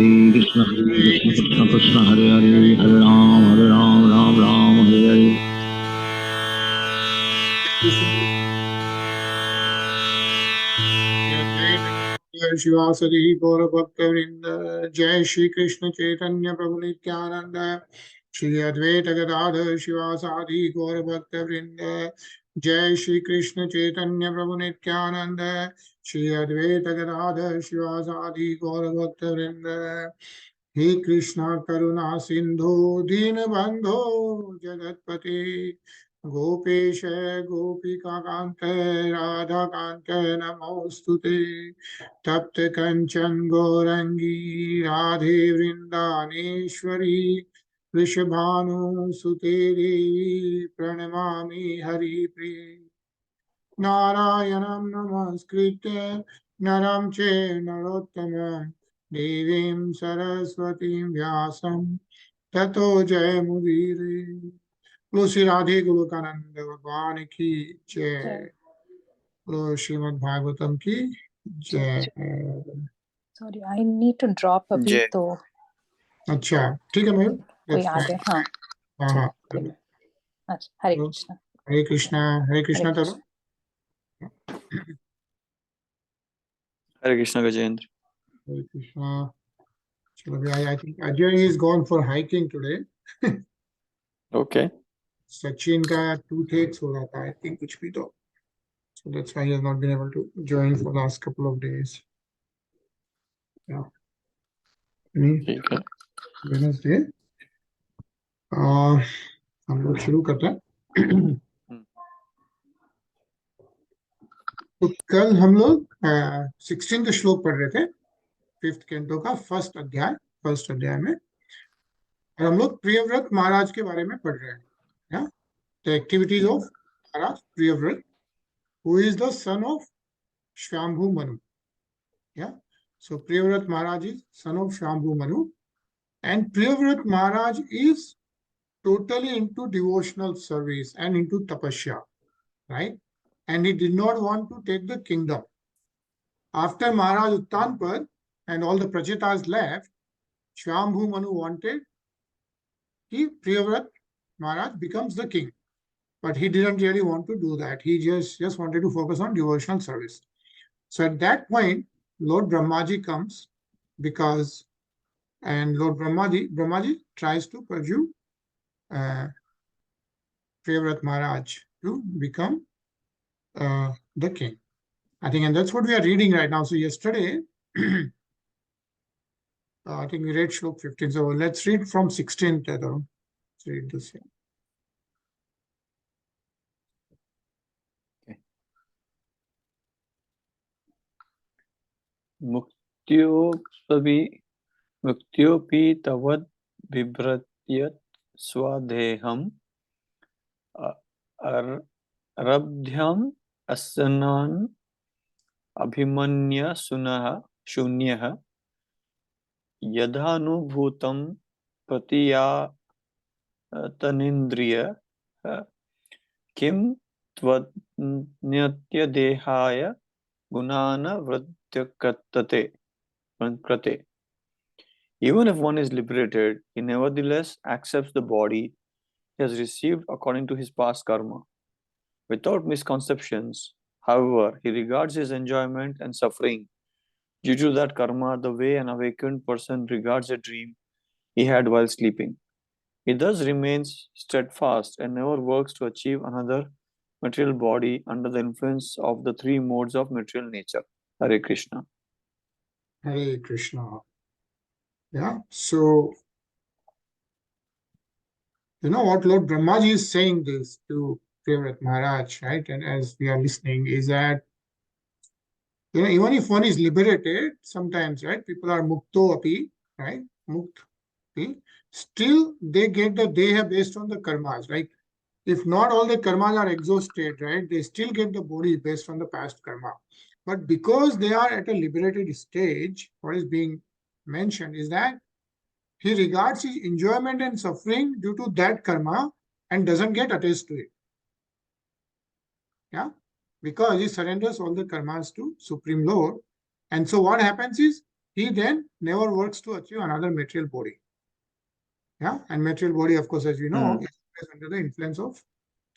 Krishna Krishna Krishna Hare Hare Hare Ram Ram Ram Hare Hare. शिवासदि गौर भक्त वृंद जय श्री कृष्ण चैतन्य प्रभु नित्यानंद श्री अद्वैत गदाधर शिवासादि गौर भक्त वृंद जय श्री कृष्ण चैतन्य प्रभु नित्यानंद श्री अद्वैत गदाधर शिवासादि गौर भक्त वृंद हे कृष्ण करुणा सिंधु दीन बंधो जगतपति गोपेश गोपिका कांत राधा कांत नमोस्तुते तप्त कंचन गौरंगी राधे वृंदानेश्वरी वृषभानुसुते देवी प्रणमामि हरिप्रिये नारायणं नमस्कृत्य नरं चैव नरोत्तमं देवीं सरस्वतीं व्यासं ततो जयमुदीरये। बोलो श्री राधे गोलोकानंद भगवान की जय। बोलो श्रीमद् भागवतम की जय। Sorry, I need to drop a bit तो अच्छा ठीक है मैम, कोई आ गए। हाँ हाँ अच्छा, हरे कृष्णा हरे कृष्णा हरे कृष्णा। चलो हरे कृष्णा गजेंद्र। हरे कृष्णा। चलो अभी I think Ajay is gone for hiking today. Okay. Sachin का toothache हो रहा था I think कुछ भी तो, so that's why he has not been able to join for last couple of days. Yeah. ठीक है। Wednesday हम लोग शुरू करते हैं। तो कल हम लोग 16 श्लोक पढ़ रहे थे 5th कैंटो का फर्स्ट अध्याय में, और हम लोग प्रियव्रत महाराज के बारे में पढ़ रहे हैं। The activities of Maharaj Priyavrat, who is the son of Shambhu Manu. Yeah. So Priyavrata Maharaj is son of Shambhu Manu, and Priyavrata Maharaj is totally into devotional service and into tapasya, right? And he did not want to take the kingdom. After Maharaj Uttanpad and all the Prachitas left, Shambhu Manu wanted Priyavrata Maharaj becomes the king. But he didn't really want to do that. He just wanted to focus on devotional service. So at that point, Lord Brahmaji comes and Lord Brahmaji tries to pursue Priyavrata Maharaj to become the king. I think, and that's what we are reading right now. So yesterday, I think we read Shlok 15. So let's read from 16. Let's read this here. मुक्त्योऽपि तवद् बिभ्रत्यत् स्वदेहम् अरब्ध्यम् अस्नान् Abhimanyu शून्यः यदानुभूतं प्रतियातनिन्द्रियः किं त्वन्यत्यदेहाय गुणान् वृत्त्यकर्तते. Even if one is liberated, he nevertheless accepts the body he has received according to his past karma. Without misconceptions, however, he regards his enjoyment and suffering due to that karma the way an awakened person regards a dream he had while sleeping. He thus remains steadfast and never works to achieve another material body under the influence of the three modes of material nature. Hare Krishna. Hare Krishna. Yeah, so you know what Lord Brahmaji is saying this to Priyavrata Maharaj, right? And as we are listening, is that even if one is liberated, sometimes, right, people are mukto api, right? Mukti, still they get the deha based on the karmas, right? If not all the karmas are exhausted, right, they still get the body based on the past karma. But because they are at a liberated stage, what is being mentioned is that he regards his enjoyment and suffering due to that karma and doesn't get attached to it. Yeah, because he surrenders all the karmas to Supreme Lord. And so what happens is he then never works to achieve another material body. Yeah, and material body, of course, as we know, is under the influence of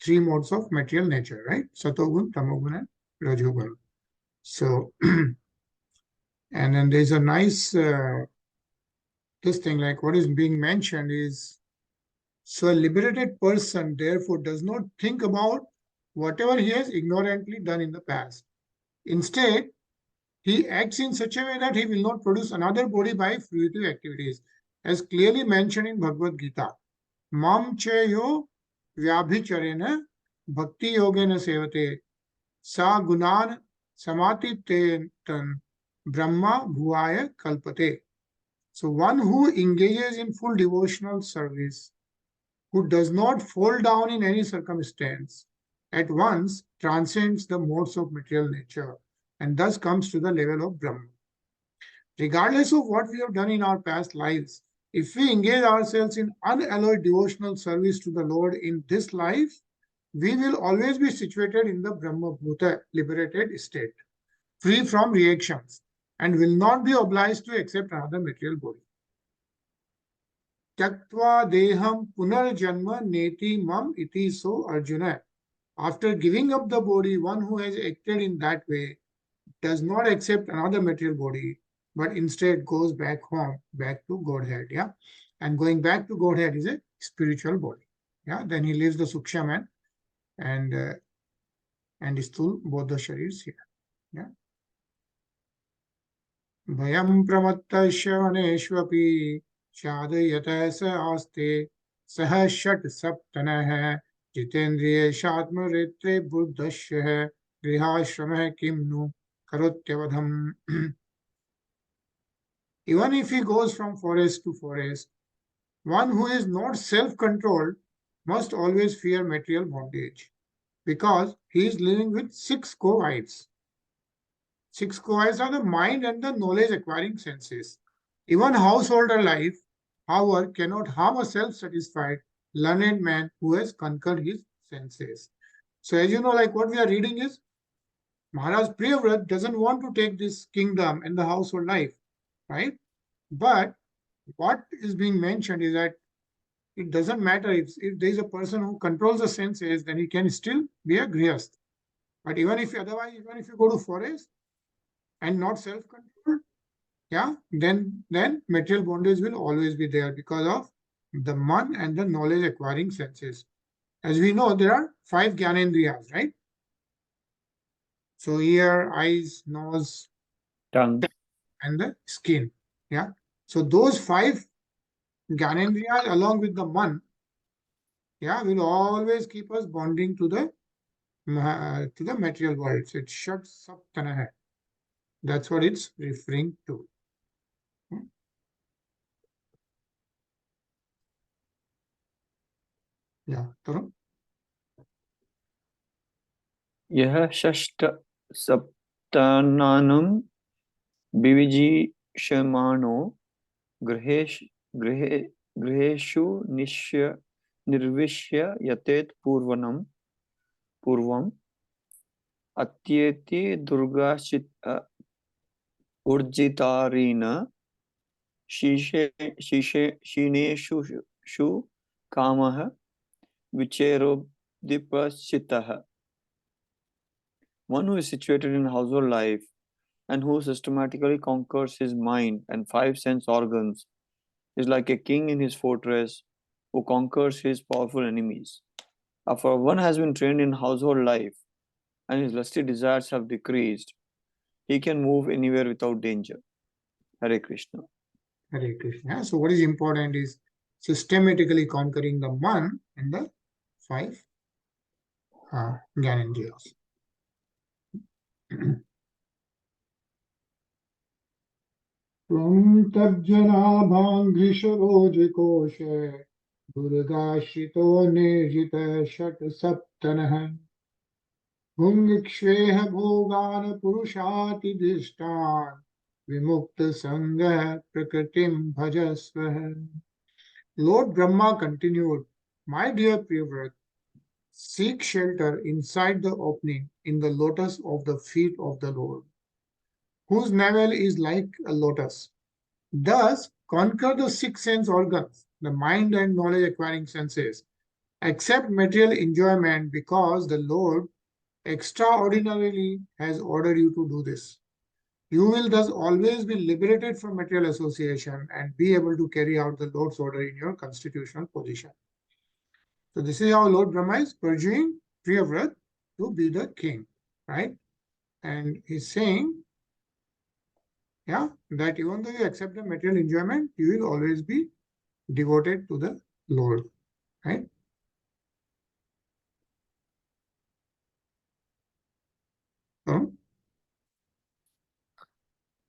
three modes of material nature, right? Satogun, Tamogun, and Rajogun. So, and then there's a nice this thing, like what is being mentioned is, so a liberated person therefore does not think about whatever he has ignorantly done in the past. Instead, he acts in such a way that he will not produce another body by fruitive activities, as clearly mentioned in Bhagavad Gita. Mam cheyo vyabhicharena bhakti yogena sevate sa gunan samatitetan brahma bhuvaya kalpate. So one who engages in full devotional service, who does not fall down in any circumstance, at once transcends the modes of material nature and thus comes to the level of Brahma. Regardless of what we have done in our past lives, if we engage ourselves in unalloyed devotional service to the Lord in this life, we will always be situated in the Brahma Bhuta, liberated state, free from reactions, and will not be obliged to accept another material body. Tyaktva deham punarjanma neti mam iti so Arjuna. After giving up the body, one who has acted in that way does not accept another material body, but instead goes back home, back to Godhead. Yeah, and going back to Godhead is a spiritual body. Yeah, then he leaves the Sukshma and Sthul, both the sharirs here. Yeah. Bhayam pramattasya vaneshvapi shadayata sa aste saha shat saptanah jitendriye shatma ritre buddhasya grihashramah kimnu karotyavadham. Even if he goes from forest to forest, one who is not self-controlled must always fear material bondage, because he is living with 6 co-wives. 6 co-wives are the mind and the knowledge acquiring senses. Even householder life, however, cannot harm a self-satisfied, learned man who has conquered his senses. So as you know, like what we are reading is, Mahārāja Priyavrata doesn't want to take this kingdom and the household life, right? But what is being mentioned is that it doesn't matter if there is a person who controls the senses, then he can still be a grihast. But even if otherwise, even if you go to forest and not self-controlled, yeah, then material bondage will always be there because of the man and the knowledge acquiring senses. As we know, there are 5 Gyanendriyas, right? So ear, eyes, nose, tongue, and the skin. Yeah. So those 5 Gyanendriyas along with the man, yeah, will always keep us bonding to the material world. So it shuts up Tanaha. That's what it's referring to. Yeah, Tarun? यह षष्ठ सप्तानानं विविजिष्यमाणो गृहेषु निर्विश्य यतेत पूर्वम् अत्येति ऊर्जितारेण शीनेषु कामः विचेरोद्दीपश्चित्तः. One who is situated in household life and who systematically conquers his mind and 5 sense organs is like a king in his fortress who conquers his powerful enemies. After one has been trained in household life and his lusty desires have decreased, he can move anywhere without danger. Hare Krishna. Hare Krishna. So what is important is systematically conquering the man and the 5 Gyanendriyas. Tvam tabjanabhangrishorojikoshe durgashito nirjita shat saptanah Bhungikshveha bhogan purushati dishtan vimukta sangha prakritim bhajasvaha. Lord Brahma continued, my dear Priyavrata, seek shelter inside the opening in the lotus of the feet of the Lord, whose navel is like a lotus. Thus, conquer the six sense organs, the mind and knowledge acquiring senses. Accept material enjoyment because the Lord extraordinarily has ordered you to do this. You will thus always be liberated from material association and be able to carry out the Lord's order in your constitutional position. So this is how Lord Brahma is pursuing Priyavrata to be the king, right? And he's saying, yeah, that even though you accept the material enjoyment, you will always be devoted to the Lord, right? So,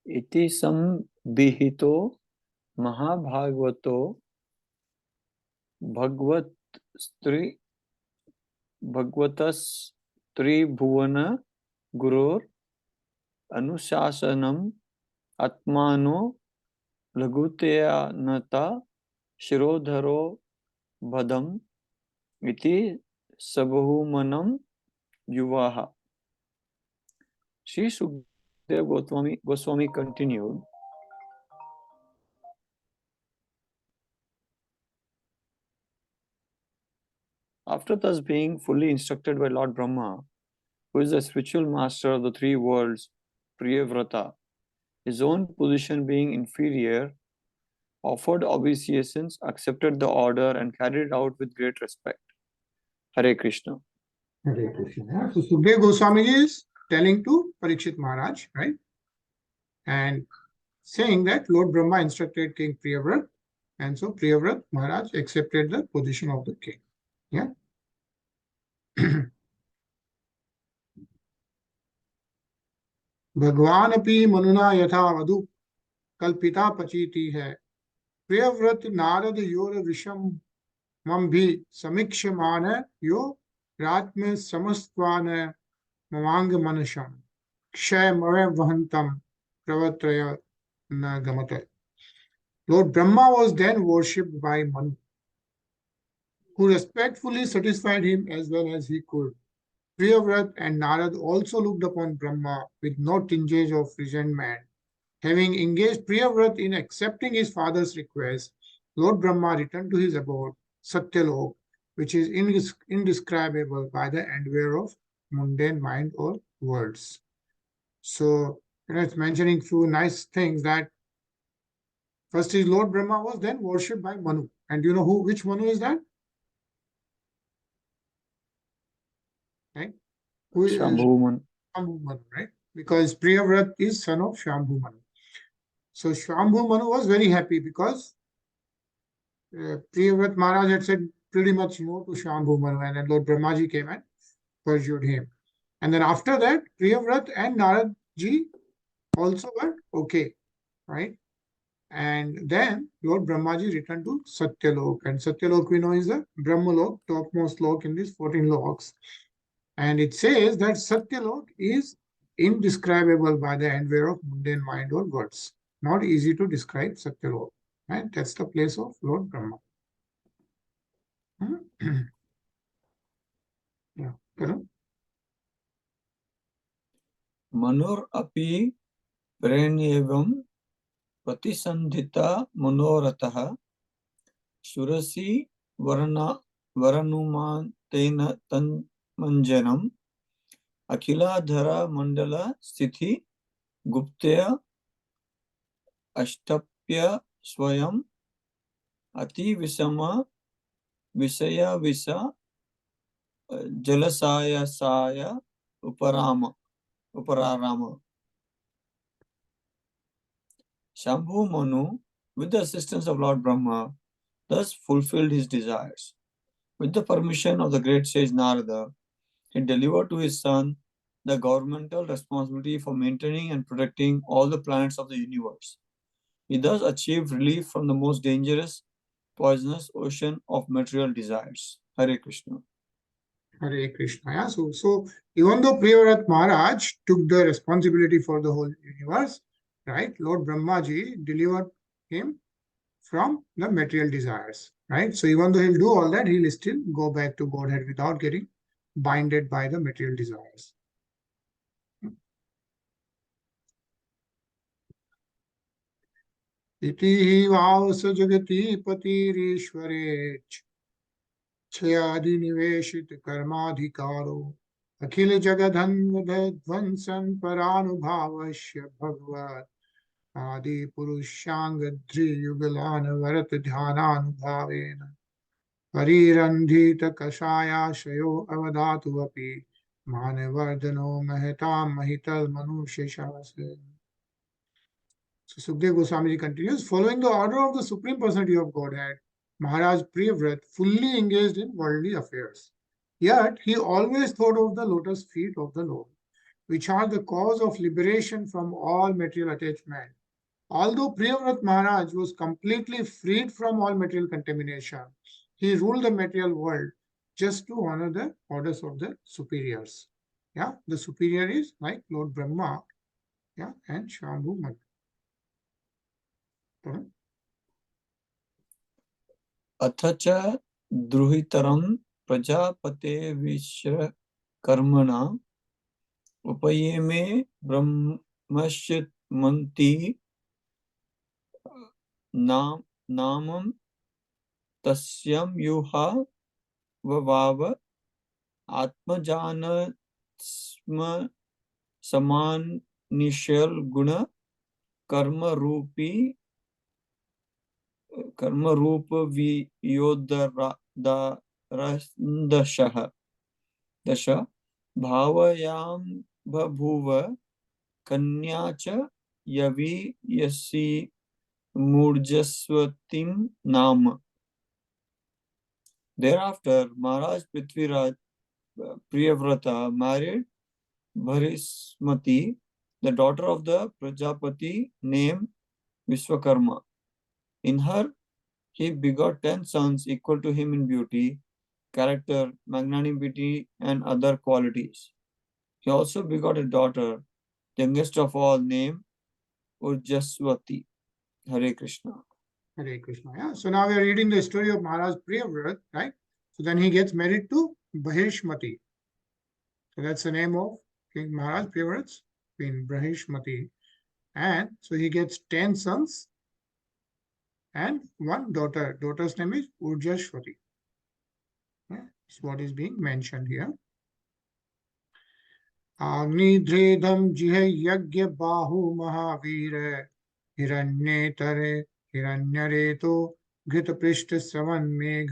iti sambihito Mahābhagavato Bhagavatas Tribhuvana Gurur Anusasanam Atmano Lagutaya Nata Shirodharo Badam iti Sabhumanam Yuvaha. Sri Sukadeva Goswami continued, after thus being fully instructed by Lord Brahma, who is the spiritual master of the three worlds, Priyavrata, his own position being inferior, offered obeisance, accepted the order, and carried it out with great respect. Hare Krishna. Hare Krishna. Yeah. So Sukadeva Goswami is telling to Parikshit Maharaj, right? And saying that Lord Brahma instructed King Priyavrata, and so Priyavrata Maharaj accepted the position of the king. Yeah. भगवान अपि मनुना यथा वधु कल्पिता पचीति है Priyavrat Narad your विषम मम भी समीक्षमान यो रात में समस्त्वान मवांग मनशम क्षय मवे वहंतम प्रवर्तय न गमत. Lord Brahma was then worshipped by Manu, who respectfully satisfied him as well as he could. Priyavrata and Narad also looked upon Brahma with no tinge of resentment. Having engaged Priyavrata in accepting his father's request, Lord Brahma returned to his abode, Satyalok, which is indescribable by the endeavor of mundane mind or words. So, it's mentioning few nice things that first is Lord Brahma was then worshipped by Manu. And do you know which Manu is that? Right? Who is Shambhu Manu. Shambhu Manu, right? Because Priyavrata is son of Shambhu Manu. So Shambhu Manu was very happy because Priyavrata Maharaj had said pretty much no to Shambhu Manu, and then Lord Brahmaji came and pursued him. And then after that, Priyavrata and Naradji also were okay, right? And then Lord Brahmaji returned to Satyalok. And Satyalok we know is the Brahmalok, topmost lok in these 14 loks. And it says that Satyalok is indescribable by the endeavor of mundane mind or words. Not easy to describe Satyalok. Right? That's the place of Lord Brahma. Yeah. Manur api pranyevam pratisandhita manoratah surasi varanumantena tanmanjanam akhiladhara mandala sthiti guptya ashtapya swayam ati visama visaya visa jalasaya saya upararama. Shambhu Manu, with the assistance of Lord Brahma, thus fulfilled his desires. With the permission of the great sage Narada, he delivered to his son the governmental responsibility for maintaining and protecting all the planets of the universe. He thus achieved relief from the most dangerous, poisonous ocean of material desires. Hare Krishna. Hare Krishna. Yeah. So even though Priyavrata Maharaj took the responsibility for the whole universe, right, Lord Brahmaji delivered him from the material desires, right? So even though he'll do all that, he'll still go back to Godhead without getting binded by the material desires. इति हि वावस जगति पतिरीश्वरे छयादिनिवेशित कर्माधिकारो अखिल जगधन्वध्वंसन परानुभावस्य भगवत् आदि पुरुषांगध्रियुगलान वरत ध्यानानुभावेन परिरंधित कषायाशयो अवधातु अपि मानवर्धनो महतां महितल मनुष्य शास्त्र. So Sukdev Goswami Ji continues, following the order of the Supreme Personality of Godhead, Maharaj Priyavrata fully engaged in worldly affairs. Yet he always thought of the lotus feet of the Lord, which are the cause of liberation from all material attachment. Although Priyavrata Maharaj was completely freed from all material contamination, he ruled the material world just to honor the orders of the superiors. Yeah, the superior is like Lord Brahma, yeah, and Shambhu Mata. अथ च द्रुहितरं प्रजापतेर्विश्वकर्मणा उपयेमे ब्रह्मश्चित्मन्ति नामं तस्यं युहा ववाव आत्मजानस्म समानिशल गुण कर्म रूप वियोदरदशः दश भावयां बभूव कन्या च यवि यसी मूर्जस्वतीं नाम. Thereafter, Maharaj Priyavrata married Bharismati, the daughter of the Prajapati named Vishwakarma. In her, he begot 10 sons equal to him in beauty, character, magnanimity, and other qualities. He also begot a daughter, the youngest of all, named Urjaswati. Hare Krishna. Hare Krishna. Yeah. So now we are reading the story of Maharaj Priyavrata, right? So then he gets married to Bahishmati. So that's the name of King Maharaj Priyavrata, Queen Bahishmati. And so he gets 10 sons and one daughter. Daughter's name is Urjashwati. Yeah, that's what is being mentioned here. Agnidredam jihe yagya bahu mahavira hiranyetare hiranyareto घृतपृष्ठ सवन मेघ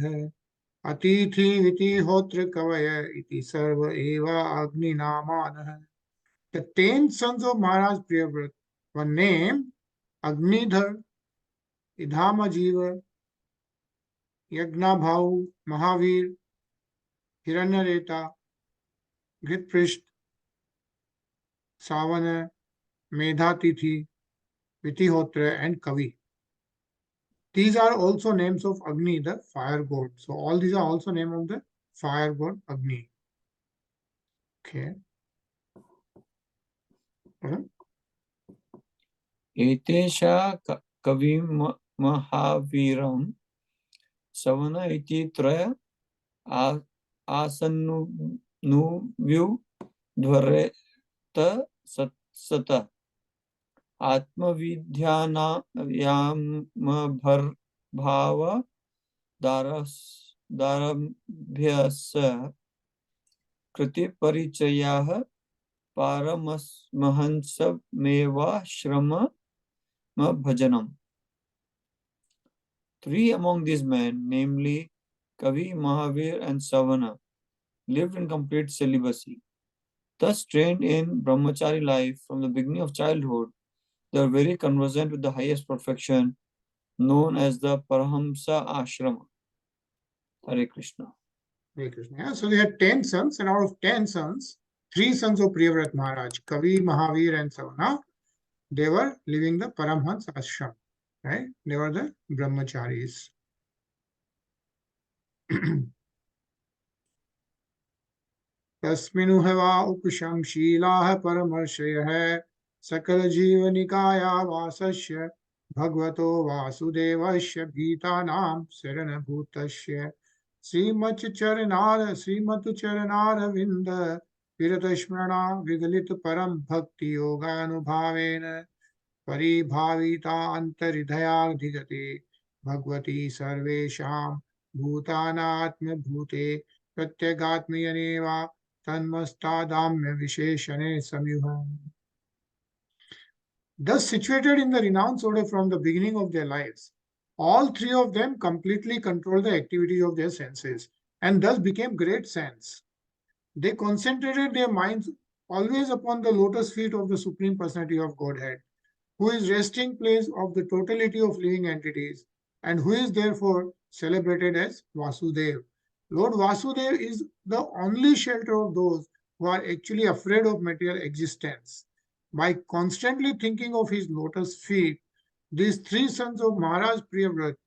अतिथि इति होत्र कवय इति सर्व एवा अग्नि नामानः. The 10 sons of Maharaj Priyavrata were named Agnidhar, Idhamajiva, Yagnabhahu, Mahavir, Hiranyareta, Gritprisht, Savana, Medhatithi, Vitihotra, and Kavi. These are also names of Agni, the fire god. So all these are also names of the fire god Agni. Okay. एतेषा कवि महावीरं सवन इति त्रय आसन्नुव्युध्वरेत सत आत्मविद्यानायामभर्भाव दारभ्यस्य कृतिपरिचयाः पारमहंसमेवाश्रम bhajanam. 3 among these men, namely Kavi, Mahavir, and Savana, lived in complete celibacy. Thus trained in brahmachari life from the beginning of childhood, they are very conversant with the highest perfection, known as the Parahamsa Ashrama. Hare Krishna. Hare Krishna. Yeah, so they had 10 sons, and out of 10 sons, 3 sons of Priyavrata Maharaj, Kavi, Mahavir, and Savana, they were living the Paramhans ashram, right? They were the brahmacharis. तस्मिनु हवा उपशम शीलाः परमर्षयः सकल जीवनिकाया वासस्य भगवतो वासुदेवस्य भीतानां शरणभूतस्य श्रीमच्चरणारविन्द विरतस्मरणा विगलित परम भक्ति योगानुभावेन Paribhavita antaridhaya dhigate bhagvati sarvesham bhutanatma bhute pratyagatmayaneva tanmastadamya visheshane samyuham. Thus situated in the renounced order from the beginning of their lives, all three of them completely controlled the activity of their senses and thus became great saints. They concentrated their minds always upon the lotus feet of the Supreme Personality of Godhead, who is resting place of the totality of living entities and who is therefore celebrated as Vasudev. Lord Vasudev is the only shelter of those who are actually afraid of material existence. By constantly thinking of his lotus feet, these three sons of Maharaj Priyavrata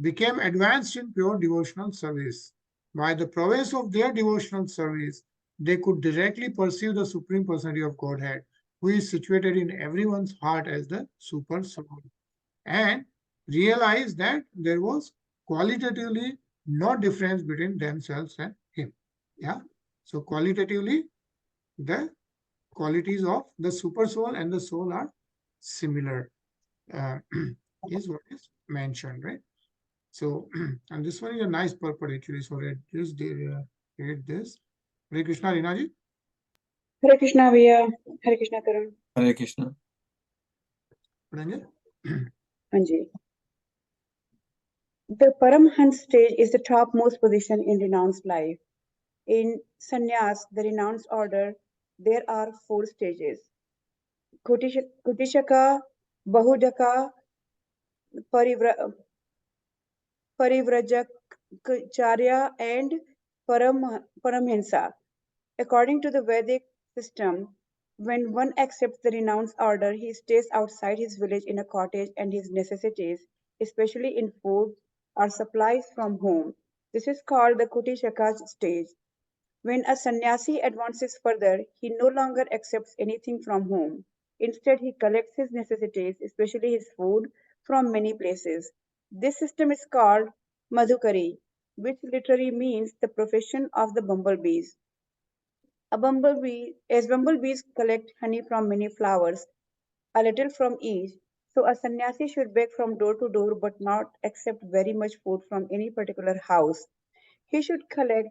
became advanced in pure devotional service. By the prowess of their devotional service, they could directly perceive the Supreme Personality of Godhead, who is situated in everyone's heart as the Super Soul, and realize that there was qualitatively no difference between themselves and him. Yeah. So qualitatively, the qualities of the Super Soul and the soul are similar, is what is mentioned, right? So, and this one is a nice purport actually. So let's just read this. Hare Krishna, Rinaji. Hare Krishna, Vaya. Hare Krishna, Tarun. Hare Krishna. Pranjal. Anji. The Paramhans stage is the topmost position in renounced life. In sannyas, the renounced order, there are 4 stages. Kutishaka, Bahudaka, Parivrajacharya, and Paramhansa. According to the Vedic system, when one accepts the renounced order, he stays outside his village in a cottage, and his necessities, especially in food, are supplies from home. This is called the Kutishaka stage. When a sannyasi advances further, he no longer accepts anything from home. Instead, he collects his necessities, especially his food, from many places. This system is called Madhukari, which literally means the profession of the bumblebees. As bumblebees collect honey from many flowers, a little from each, so a sannyasi should beg from door to door but not accept very much food from any particular house. He should collect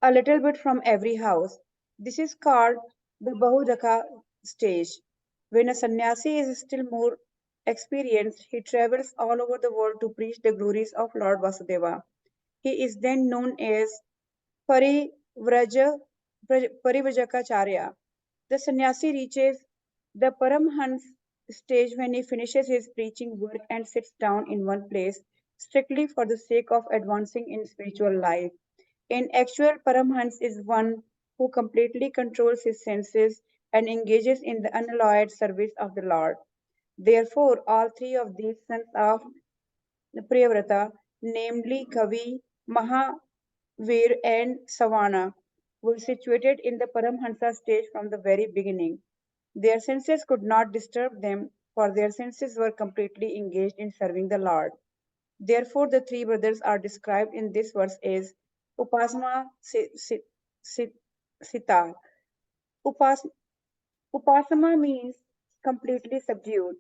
a little bit from every house. This is called the Bahudaka stage. When a sannyasi is still more experienced, he travels all over the world to preach the glories of Lord Vasudeva. He is then known as Parivrajacharya. The sannyasi reaches the Paramhans stage when he finishes his preaching work and sits down in one place strictly for the sake of advancing in spiritual life. In actual, Paramhans is one who completely controls his senses and engages in the unalloyed service of the Lord. Therefore, all three of these sons of Priyavrata, namely Kavi, Mahavir, and Savana, were situated in the Paramhansa stage from the very beginning. Their senses could not disturb them, for their senses were completely engaged in serving the Lord. Therefore, the three brothers are described in this verse as Upasama Sita. Upasama means completely subdued.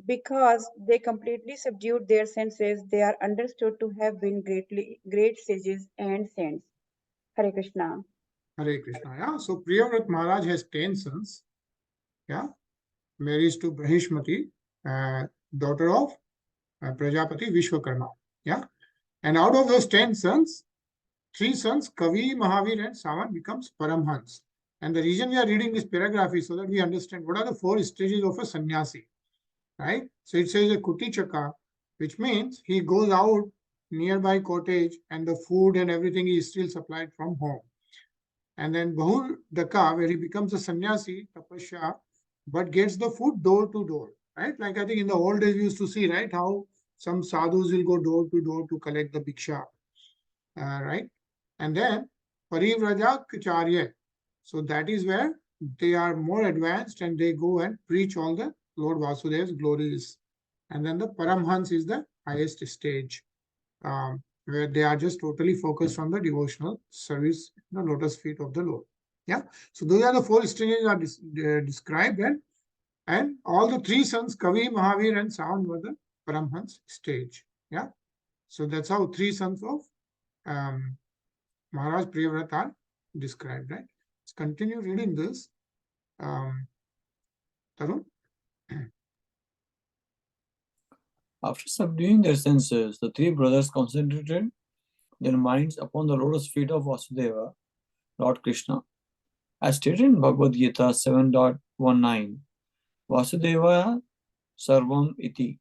Because they completely subdued their senses, they are understood to have been great sages and saints. Hare Krishna. Hare Krishna. Yeah. So Priyavrata Maharaj has 10 sons. Yeah. Marries to Brahishmati, daughter of Prajapati Vishwakarma. Yeah. And out of those 10 sons, 3 sons, Kavi, Mahavir, and Savan, becomes Paramhans. And the reason we are reading this paragraph is so that we understand what are the 4 stages of a sannyasi. Right? So it says a Kutichaka, which means he goes out nearby cottage and the food and everything is still supplied from home. And then Bahudaka, where he becomes a sannyasi, tapasya, but gets the food door to door. Right? Like I think in the old days we used to see, right, how some sadhus will go door to collect the bhiksha. Right? And then Parivrajacharya. So that is where they are more advanced and they go and preach all the Lord Vasudev's glories. And then the Paramhans is the highest stage, where they are just totally focused on the devotional service, the lotus feet of the Lord. Yeah. So those are the 4 stages are described. And And all the three sons, Kavi, Mahavir, and Savan, were the Paramhans stage. Yeah. So that's how three sons of Maharaj Priyavrata are described, right? Let's continue reading this. Tarun? After subduing their senses, the three brothers concentrated their minds upon the lotus feet of Vasudeva, Lord Krishna. As stated in Bhagavad Gita 7.19, Vasudeva Sarvam Iti.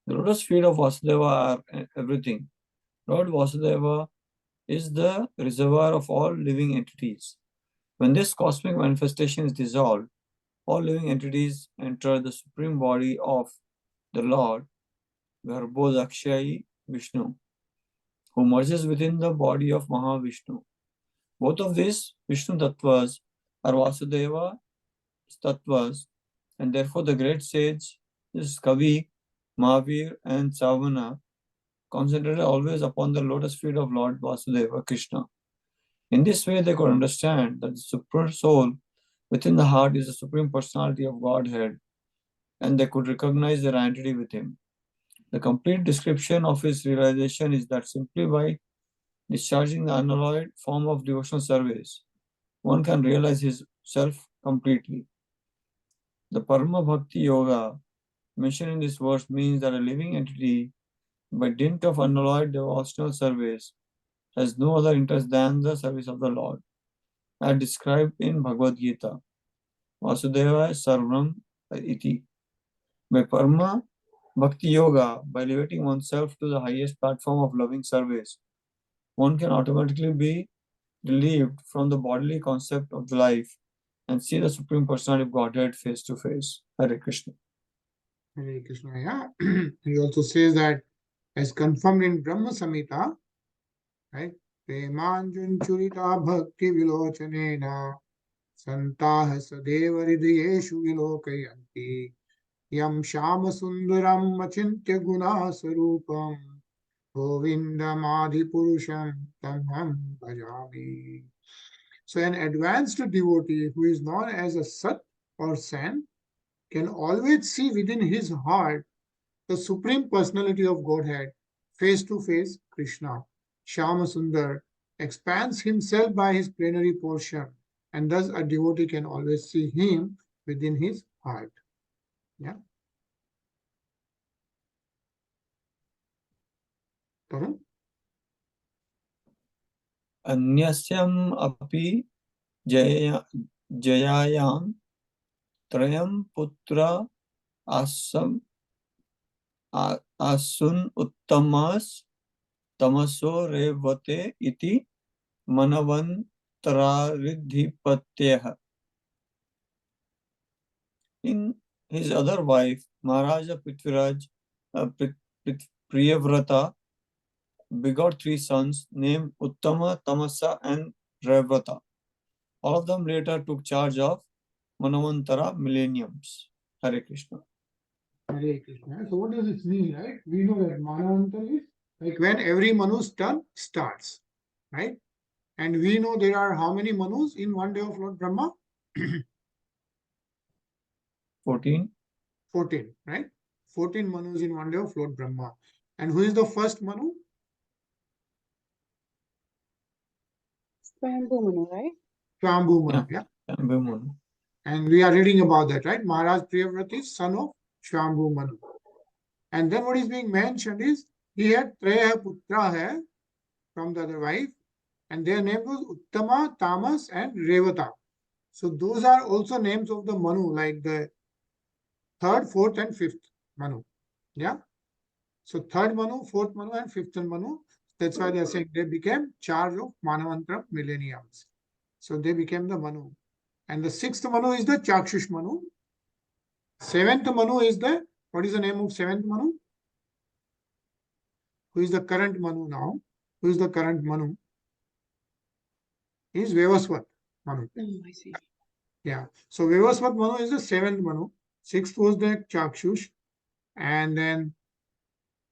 The lotus feet of Vasudeva are everything. Lord Vasudeva is the reservoir of all living entities. When this cosmic manifestation is dissolved, all living entities enter the supreme body of the Lord, Garbhodakshayi Vishnu, who merges within the body of Mahavishnu. Both of these Vishnu Tattvas are Vasudeva Tattvas, and therefore the great sage is Kavi, Mahavir, and Savana concentrated always upon the lotus feet of Lord Vasudeva Krishna. In this way, they could understand that the supreme soul within the heart is the supreme personality of Godhead, and they could recognize their identity with him. The complete description of his realization is that simply by discharging the unalloyed form of devotional service, one can realize his self completely. The Parama Bhakti Yoga mentioned in this verse means that a living entity, by dint of unalloyed devotional service, has no other interest than the service of the Lord, as described in Bhagavad Gita. Vasudeva Sarvam Iti. By Parama Bhakti Yoga, by elevating oneself to the highest platform of loving service, one can automatically be relieved from the bodily concept of the life and see the Supreme Personality of Godhead face to face. Hare Krishna. Hare Krishna, yeah. He also says that, as confirmed in Brahma Samhita, right? Premanjun churita bhakti vilochanena santaha sadeva hridayeshu vilokayanti yam shama sundaram achintya guna sarupam govindam adi purusham tamham bhajami. So an advanced devotee who is known as a Sat or San can always see within his heart the Supreme Personality of Godhead, face to face Krishna. Shama Sundar expands himself by his plenary portion, and thus a devotee can always see him within his heart. Yeah. Tarun? Anyasyam api jayayam trayam putra asam asun uttamas tamaso revate iti manavantaridhipatyah. In his other wife, Mahārāja Priyavrata begot three sons named Uttama, Tamasa, and Revrata. All of them later took charge of Manavantara millenniums. Hare Krishna. Hare Krishna. So what does this mean, right? We know that Manavantara is like when every Manu's turn starts, right? And we know there are how many Manus in one day of Lord Brahma? 14. 14, right? 14 Manus in one day of Lord Brahma. And who is the first Manu? Swayambhu Manu, right? Swayambhu Manu, yeah. And we are reading about that, right? Maharaj Priyavrata is son of Swayambhu Manu. And then what is being mentioned is he had Treya Putra hai from the other wife, and their name was Uttama, Tamas, and Revata. So those are also names of the Manu, like the third, fourth, and fifth Manu. Yeah. So third Manu, fourth Manu, and fifth Manu. That's why they are saying they became charge of Manavantara millenniums. So they became the Manu. And the sixth Manu is the Chakshush Manu. Seventh Manu is the, what is the name of seventh Manu? Who is the current Manu now? Who is the current Manu? Is Vevasvat Manu. I see. Yeah. So Vevasvat Manu is the seventh Manu. Sixth was the Chakshush. And then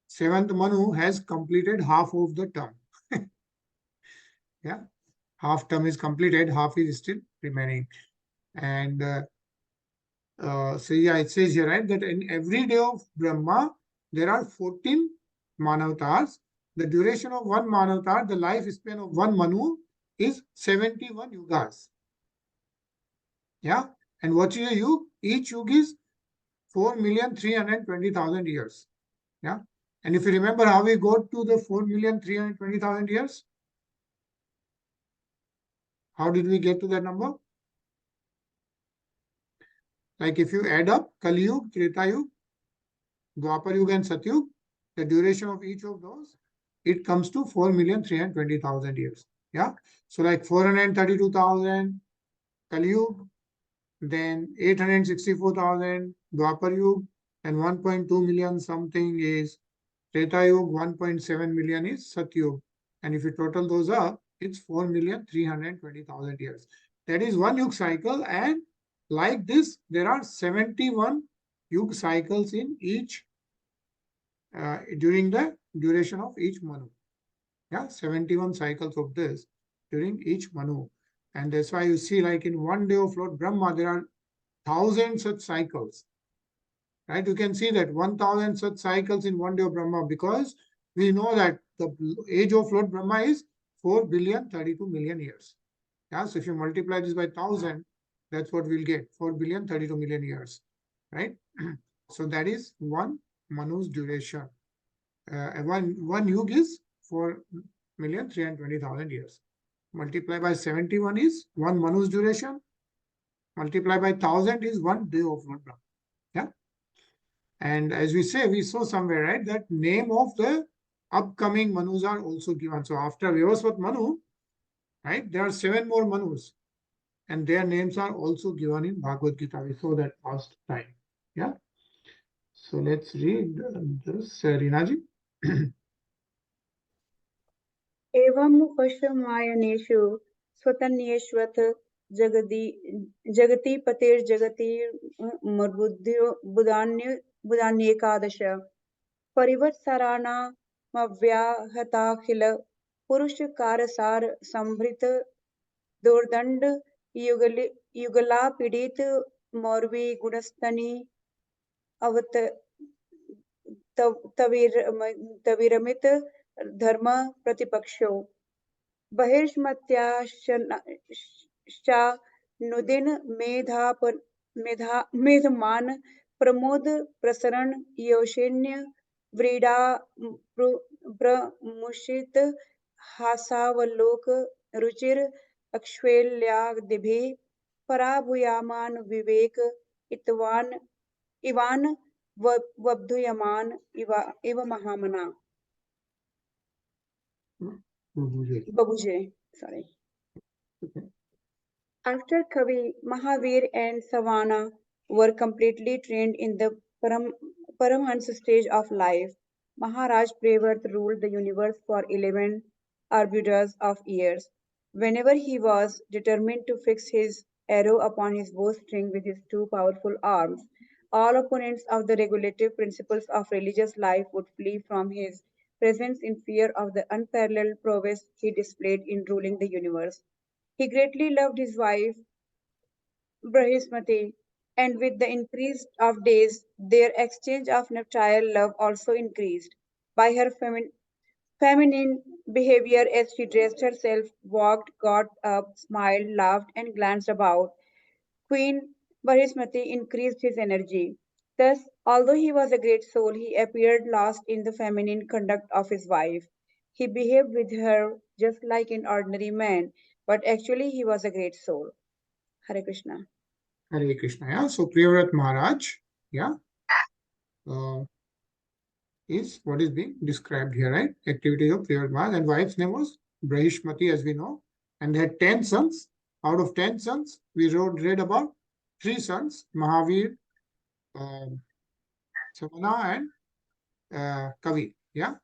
seventh Manu has completed half of the term. Yeah. Half term is completed, half is still remaining. And So yeah, it says here, right, that in every day of Brahma, there are 14 Manavatars. The duration of one Manavatar, the lifespan of one Manu, is 71 yugas. Yeah. And what is a yug? Each yug is 4,320,000 years. Yeah. And if you remember how we got to the 4,320,000 years, how did we get to that number? Like if you add up Kali Yug, Treta Yug, Dwapar Yug and Satyug, the duration of each of those, it comes to 4,320,000 years. Yeah. So like 432,000 Kali Yug, then 864,000 Dwapar Yug, and 1.2 million something is Treta Yug, 1.7 million is Satyug. And if you total those up, it's 4,320,000 years. That is one Yug cycle. And like this, there are 71 Yug cycles in each during the duration of each Manu. Yeah, 71 cycles of this during each Manu. And that's why you see, like in one day of Lord Brahma, there are 1,000 such cycles. Right? You can see that 1,000 such cycles in one day of Brahma, because we know that the age of Lord Brahma is 4,032,000,000 years. Yeah, so if you multiply this by 1,000, that's what we'll get, 4,032,000,000 years. Right? So that is one Manu's duration. One yug is 4,320,000 years. Multiply by 71 is one Manu's duration. Multiply by 1,000 is one day of Lord Brahma. Yeah. And as we say, we saw somewhere, right, that name of the upcoming Manus are also given. So after Vyavasvat Manu, right, there are 7 more Manus, and their names are also given in Bhagavad Gita. We saw that last time. Yeah. So let's read this, Rinaji. एवं पश्यमायनेषु स्वतन्येष्वथ जगति पतेर्जगति बुधान्येकादश परिवत्सराणामव्याहताखिल पुरुषकारसार संभृत दुर्दंड युगला पीड़ित मौर्वी गुणस्तनी अवत तविरमित धर्म प्रतिपक्षो बहिर्ष्मत्याश्चानुदिन मेधमान प्रमोद प्रसरण योषेण्य व्रीडा प्रमुषित हासावलोक रुचिर अक्ष्वेल्यादिभिः पराभूयामान विवेक Ivan वब्धूयमान इव महामना Babuje, sorry. Okay. After Kavi, Mahavir and Savana were completely trained in the Paramhans stage of life, Mahārāja Priyavrata ruled the universe for 11 arbudas of years. Whenever he was determined to fix his arrow upon his bowstring with his 2 powerful arms, all opponents of the regulative principles of religious life would flee from his presence in fear of the unparalleled prowess he displayed in ruling the universe. He greatly loved his wife, Brihaspati, and with the increase of days, their exchange of nuptial love also increased. By her feminine behavior as she dressed herself, walked, got up, smiled, laughed, and glanced about, Queen Brihaspati increased his energy. Thus, although he was a great soul, he appeared lost in the feminine conduct of his wife. He behaved with her just like an ordinary man, but actually he was a great soul. Hare Krishna. Hare Krishna. Yeah. So Priyavrata Maharaj, yeah, is what is being described here, right? Activities of Priyavrata Maharaj, and wife's name was Brahishmati, as we know, and they had 10 sons. Out of 10 sons, we read about 3 sons, Mahavir, Savana, and Kavi. Yeah,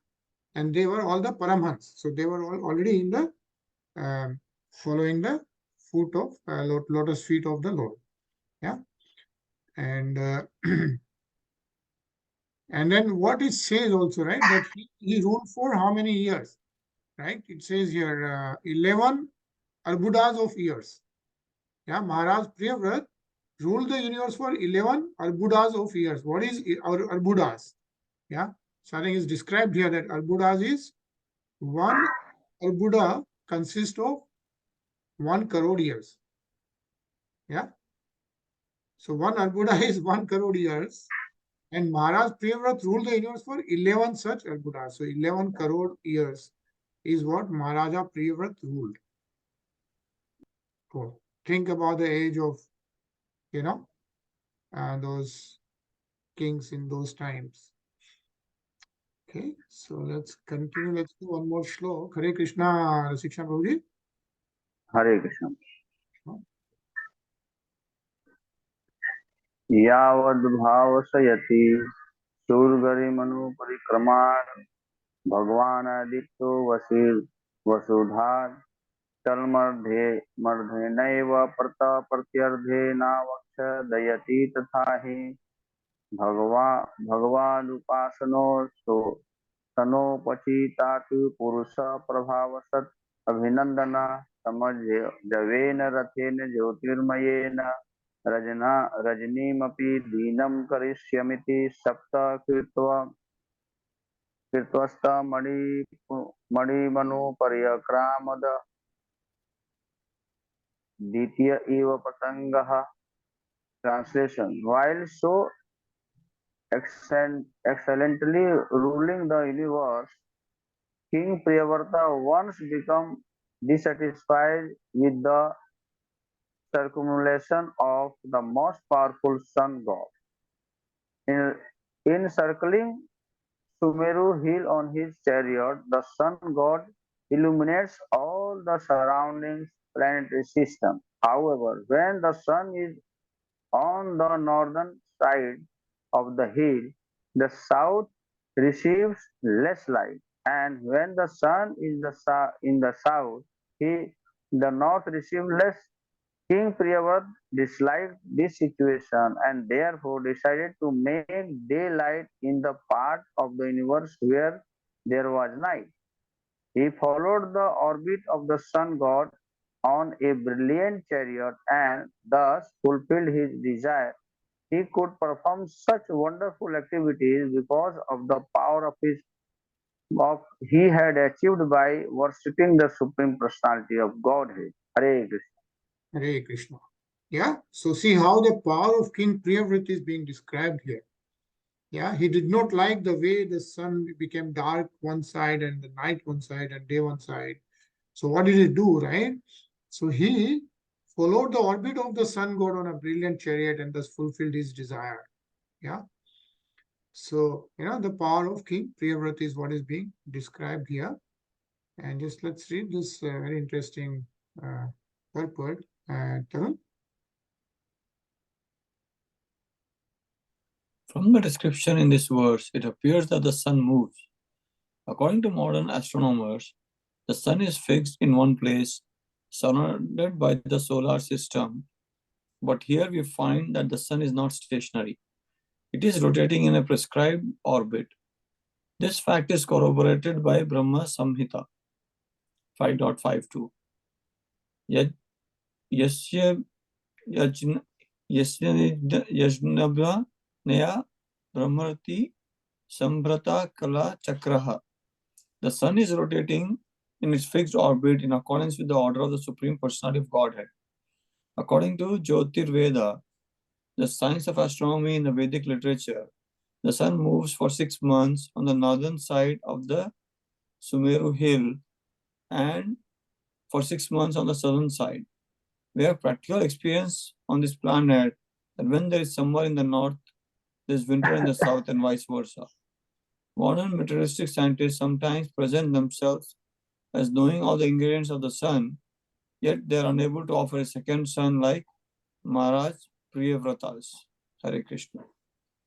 and they were all the Paramhans. So they were all already in the following the foot of lotus feet of the Lord. Yeah, and and then what it says also, right, that he ruled for how many years, right? It says here 11 arbudas of years. Yeah, Maharaj Priyavrata ruled the universe for 11 arbudas of years. What is arbudas? Yeah, so I think it's described here that arbudas is one arbuda consists of 1 crore years. Yeah, so one arbuda is 1 crore years, and Maharaj Priyavrata ruled the universe for 11 such arbudas. So 11 crore years is what Maharaja Priyavrata ruled. Cool. Think about the age of, those kings in those times. Okay, so let's continue. Let's do one more shlok. Hare Krishna, Shiksha Prabhuji. Hare Krishna. यावद्भावसयति शूरगरिमनु परिक्रमान् भगवान् आदित्यो वसुधार तन्मध्येनैव प्रत्यर्धेनावक्षदयति तथा हि भगवानुपासनो तनोपचितातु पुरुष प्रभावसत् अभिनंदन समजवेन रथेन ज्योतिर्मयेन रजनीमपि दीनं करिष्यमिति सप्त कृत्वस्तमणिमनु पर्यक्रामद द्वितीय एव प्रसंगः. Translation: While so excellently ruling the universe, King Priyavrata once became dissatisfied with the circumambulation of the most powerful sun god. In circling Sumeru hill on his chariot, the sun god illuminates all the surrounding planetary system. However, when the sun is on the northern side of the hill, the south receives less light, and when the sun is in the south, the north receives less. King Priyavrata disliked this situation and therefore decided to make daylight in the part of the universe where there was night. He followed the orbit of the sun god on a brilliant chariot and thus fulfilled his desire. He could perform such wonderful activities because of the power he had achieved by worshipping the Supreme Personality of Godhead. Hare Krishna. Hare Krishna. Yeah, so see how the power of King Priyavrata is being described here. Yeah, he did not like the way the sun became dark one side and the night one side and day one side. So what did he do, right? So he followed the orbit of the sun god on a brilliant chariot and thus fulfilled his desire. Yeah. So, the power of King Priyavrata is what is being described here. And just let's read this very interesting purport. Tarun? From the description in this verse, it appears that the sun moves. According to modern astronomers, the sun is fixed in one place, surrounded by the solar system. But here we find that the sun is not stationary. It is rotating in a prescribed orbit. This fact is corroborated by Brahma Samhita 5.52. Yasya yajnabha naya brahmarati sambrata kala chakraha. The sun is rotating in its fixed orbit in accordance with the order of the Supreme Personality of Godhead. According to Jyotirveda, the science of astronomy in the Vedic literature, the sun moves for 6 months on the northern side of the Sumeru hill and for 6 months on the southern side. We have practical experience on this planet that when there is summer in the north, there is winter in the south and vice versa. Modern materialistic scientists sometimes present themselves as knowing all the ingredients of the sun, yet they are unable to offer a second sun like Mahārāja Priyavrata's. Hare Krishna.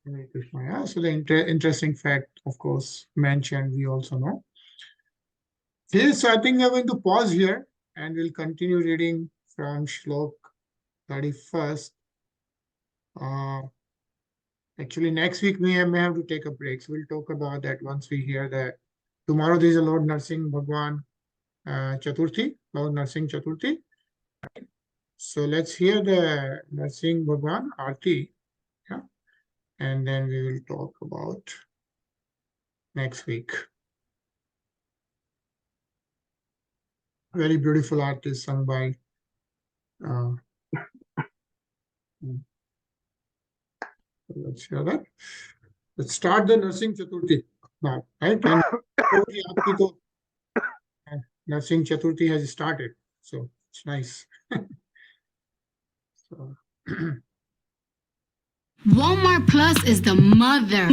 Hare Krishna. Yeah, so the interesting fact, of course, mentioned, we also know. Okay, so I think we're going to pause here and we'll continue reading from Shlok 31st. Actually, next week we may have to take a break. So we'll talk about that once we hear that. Tomorrow there is a Lord Narsingh Bhagwan Chaturthi, Lord Narsingh Chaturthi. So let's hear the Narsingh Bhagwan Aarti, yeah, and then we will talk about next week. Very beautiful Aarti sung by let's hear that. Let's start the Narsingh Chaturthi now, right? And Aarti to Narsingh Chaturthi has started, so it's nice. So. Walmart Plus is the mother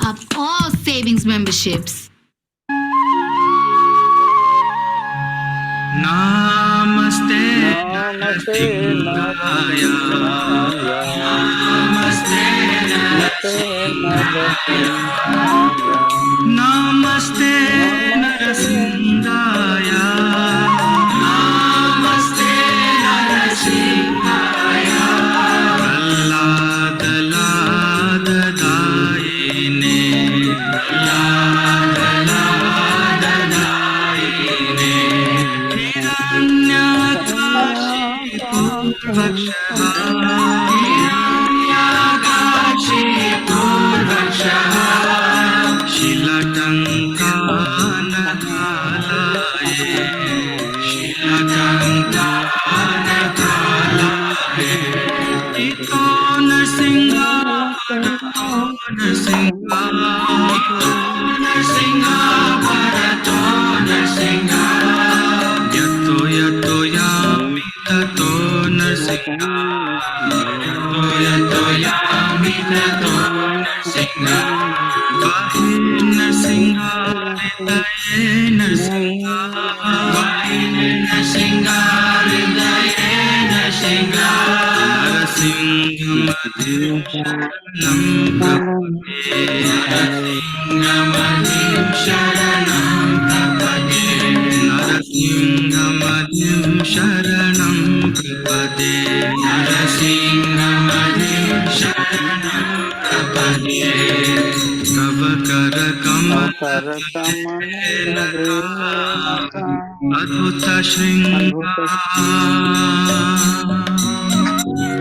of all savings memberships. Namaste, Namaste, Narasimhaya. Namaste, Narasimhaya. Namaste, Narasimhaya. Namaste, Narasimhaya. Allada lada daine. Allada lada daine. Hiranyakashi Purvakshaha. Hiranyakashi Purvakshaha. Shilatankanakalaye. Shilatankanakalaye. Ito Narsingha, Bharato Narsingha. Ito Narsingha, Bharato Narsingha. Yato yato yami tato Narsingha. Yato yato yami tato Narsingha. Gahe Narsingha, Hridaye Narsingha. Gahe Narsingha, Hridaye Narsingha. Narasimhamadhim Sharanam Prapade. Narasimhamadhim Sharanam Prapade. Narasimhamadhim Sharanam Prapade. Narasimhamadhim Sharanam Prapade. Kavakara Kamalaka Adbhuta Shringa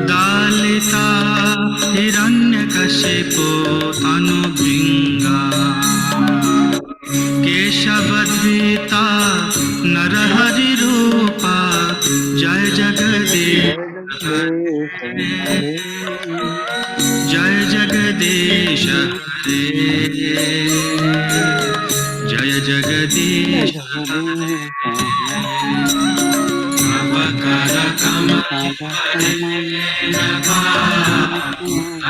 Dalita Hiranyakashipu Tanubhringa Keshavadvita Narahari Rupa Jai Jagadish Jai Jagadish Hare Jai Jagadish Hare Avakara Kamalaka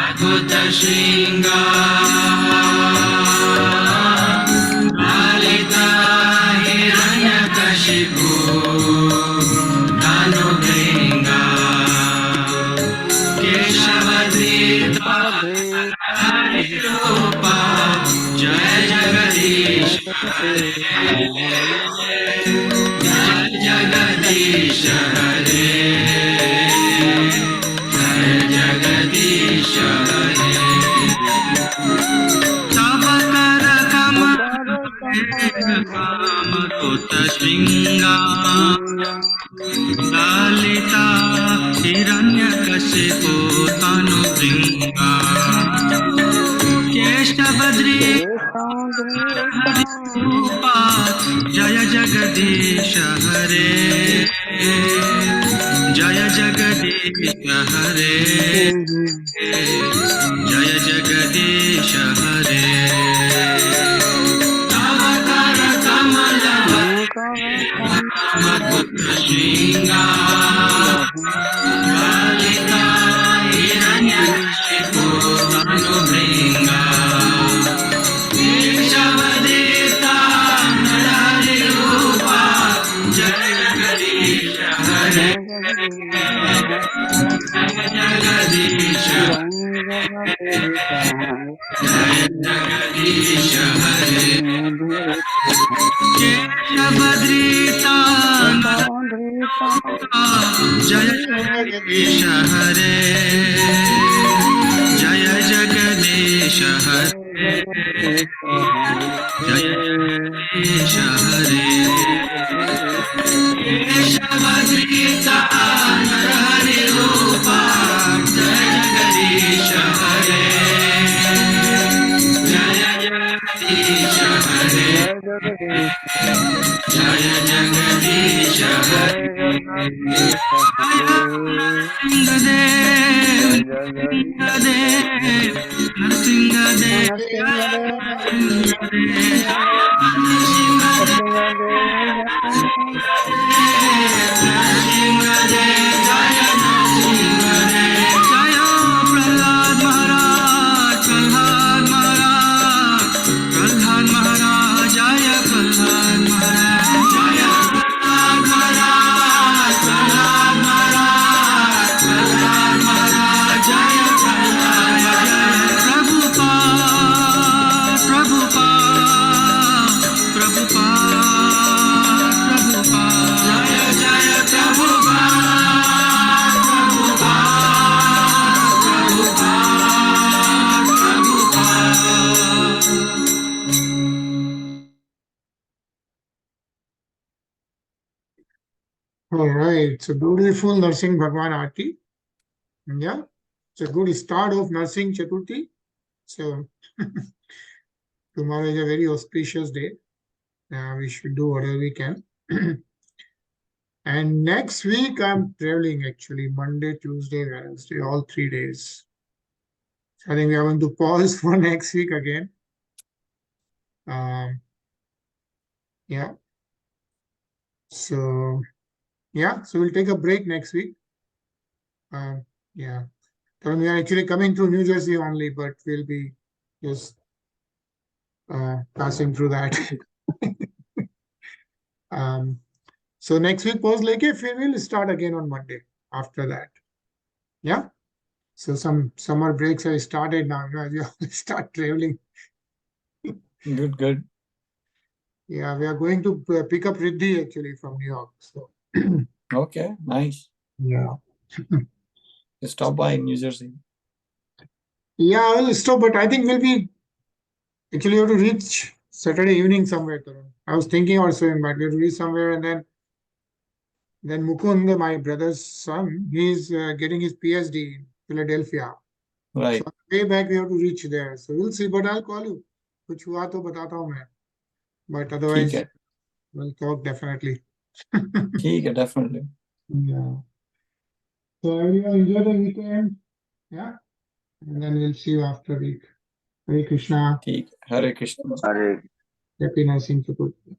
Adbhuta Shringa Dalita Hiranyakashipu Tanubhringa Keshavadvita Hari Rupa Jai Jagadish Hare Jai Jagadish Hare Jai Jagadish Hare Tavakara Kamakota Shringa Dalita Hiranyakashipu Tanubhringa Keshavadri Rupa Jaya Jagadish Hare Jaya Jagadish Hare Jaya Jagadish Hare Tavakara Kamalaka Shringa Dalita Hiranyakashipu Tanubhringa Keshavadita Narahari Rupa Jai Jagadish Hare Jai Jagadish Jai Jagadish Hare Keshavadita Jai Jagadish Hare Jai Jagadish Hare Jai Jagadish Hare बद्रीता Narhari रूपा जय जगदीश हरे जय जगदीश हरे जय जगदीश जय जगदीश हरे जय All right, it's a beautiful Narsingh Bhagwan Aarti. Yeah, it's a good start of Narsingh Chaturthi. So tomorrow is a very auspicious day. We should do whatever we can. And next week I'm traveling actually, Monday, Tuesday, Wednesday, all 3 days. So I think we are going to pause for next week again. Yeah. So yeah, so we'll take a break next week. Yeah. So we are actually coming through New Jersey only, but we'll be just passing through that. So next week pause like if we will start again on Monday after that. Yeah. So some summer breaks I started now. You start traveling. Good. Yeah, we are going to pick up Riddhi actually from New York. So Okay, nice. yeah. You stop by in New Jersey. Yeah, I will stop, but I think we'll be actually have to reach Saturday evening somewhere, Tarun. I was thinking also in that we have to reach somewhere, and then Mukund, my brother's son, he's getting his PhD in Philadelphia. Right. So way back we have to reach there. So we'll see, but I'll call you. कुछ हुआ तो बताता हूँ मैं. But otherwise, ठीक है. we'll talk definitely. ठीक है, definitely. Yeah. So everyone enjoy the weekend. Yeah. And then we'll see you after week. Hare Krishna. ठीक है. Hare Krishna. Hare Happy Narsingh Chaturthi.